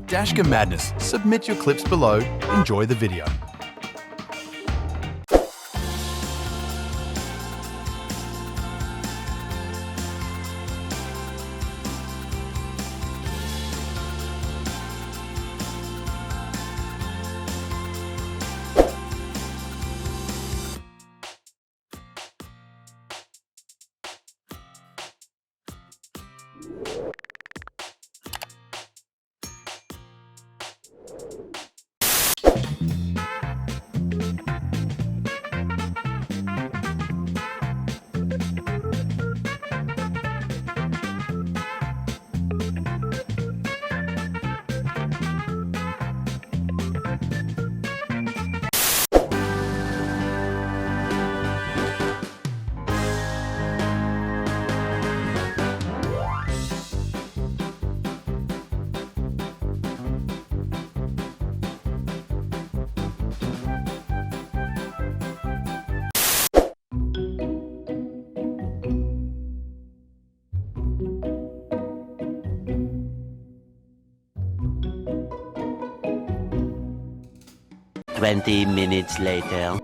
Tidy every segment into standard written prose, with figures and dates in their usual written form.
Dashcam Madness. Submit your clips below. Enjoy the video. Twenty minutes later.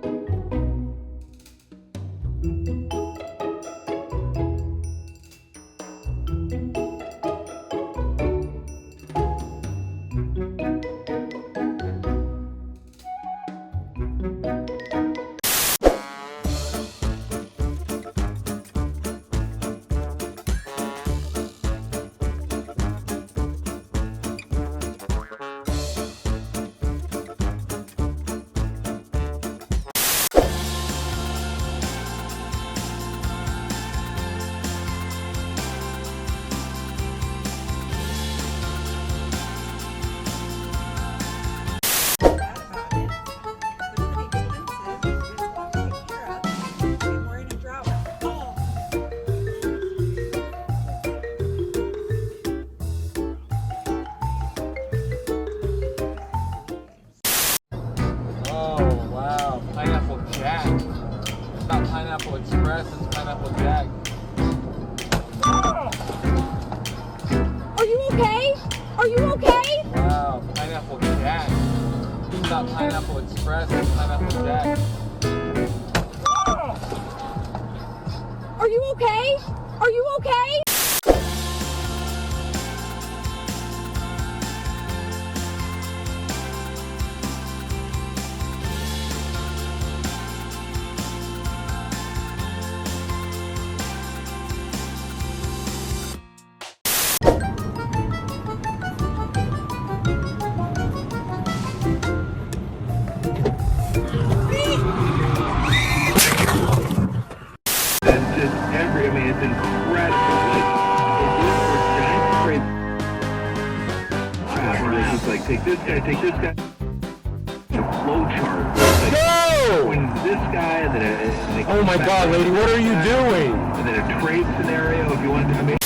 Pineapple Jack. It's not Pineapple Express, it's Pineapple Jack. Are you okay? Are you okay? Wow, Pineapple Jack. It's not Pineapple Express, it's Pineapple Jack. Are you okay? Are you okay? I mean, it's incredible. Like, it is for giant it's like, take this guy. A flow chart. Like, No! When this guy, and then Oh my God, lady, what are you doing? And then a trade scenario, if you want to, I mean.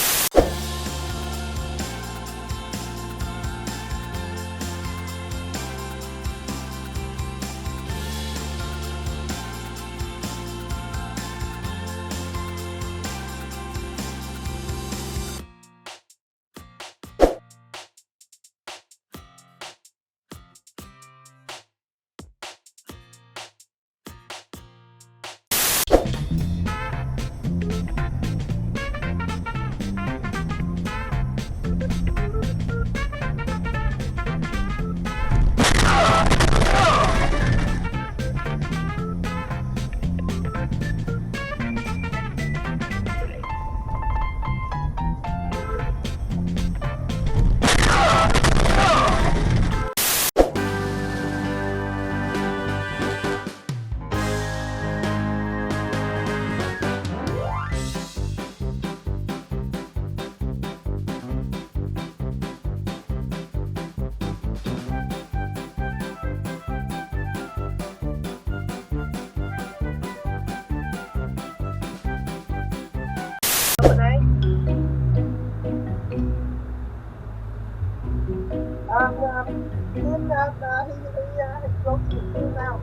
He broke the food out.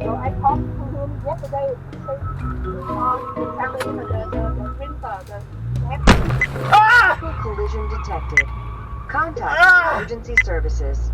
So I talked to him yesterday. He said, the printer, the collision detected. Contact emergency services.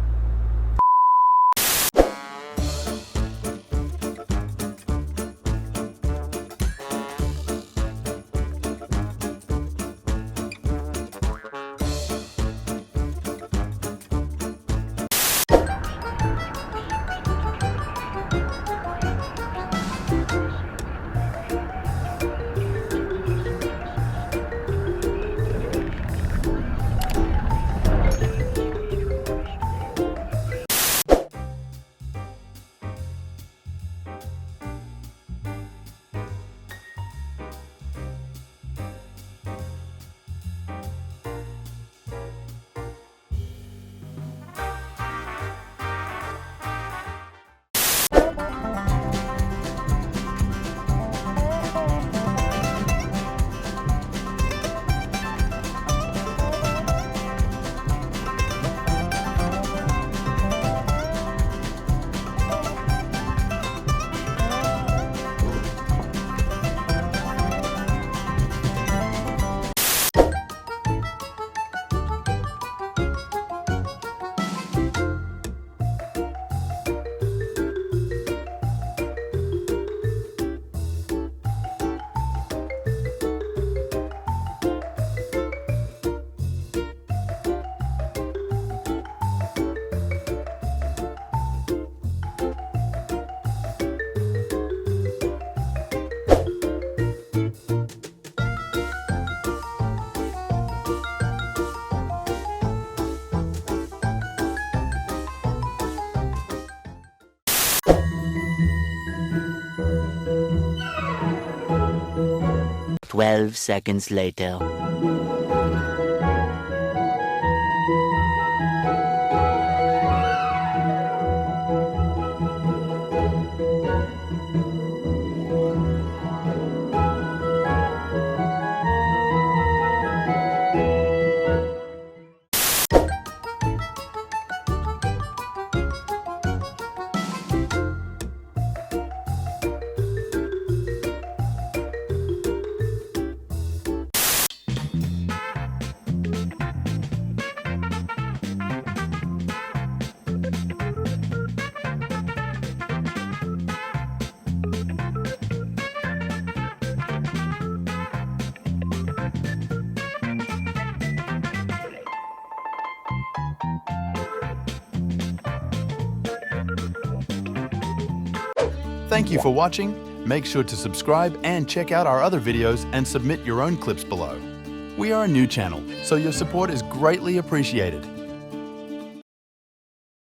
Twelve seconds later. Thank you for watching. Make sure to subscribe and check out our other videos and submit your own clips below. We are a new channel, so your support is greatly appreciated.